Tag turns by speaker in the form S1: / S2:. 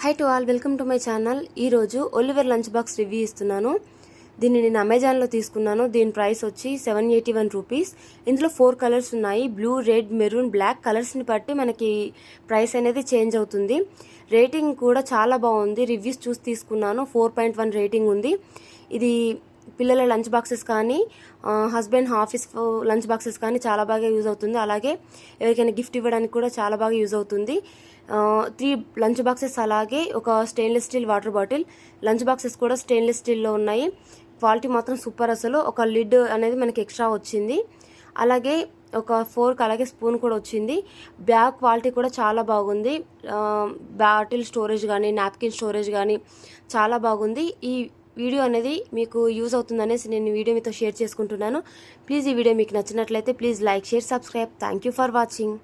S1: High to all, welcome to my channel. ఈరోజు Oliver lunch box review ఇస్తున్నాను. దీన్ని నేను అమెజాన్లో తీసుకున్నాను. దీని ప్రైస్ వచ్చి 781 రూపీస్. ఇందులో 4 కలర్స్ ఉన్నాయి, బ్లూ, రెడ్, మెరూన్, బ్లాక్. కలర్స్ని బట్టి మనకి ప్రైస్ అనేది చేంజ్ అవుతుంది. రేటింగ్ కూడా చాలా బాగుంది. రివ్యూస్ చూసి తీసుకున్నాను. 4.1 రేటింగ్ ఉంది. ఇది పిల్లల లంచ్ బాక్సెస్ కానీ హస్బెండ్ ఆఫీస్ లంచ్ బాక్సెస్ కానీ చాలా బాగా యూజ్ అవుతుంది. అలాగే ఎవరికైనా గిఫ్ట్ ఇవ్వడానికి కూడా చాలా బాగా యూజ్ అవుతుంది. 3 లంచ్ బాక్సెస్, అలాగే ఒక stainless steel water bottle. Lunch boxes కూడా స్టెయిన్లెస్ స్టీల్లో ఉన్నాయి. క్వాలిటీ మాత్రం సూపర్. అసలు ఒక లిడ్ అనేది మనకి ఎక్స్ట్రా వచ్చింది. అలాగే ఒక ఫోర్క్, అలాగే స్పూన్ కూడా వచ్చింది. బ్యాగ్ క్వాలిటీ కూడా చాలా బాగుంది. బాటిల్ స్టోరేజ్ కానీ నాప్కిన్ స్టోరేజ్ కానీ చాలా బాగుంది. ఈ వీడియో అనేది మీకు యూజ్ అవుతుందనేసి నేను వీడియో మీతో షేర్ చేసుకుంటున్నాను. ప్లీజ్ ఈ వీడియో మీకు నచ్చినట్లయితే please like, share, subscribe. Thank you for watching.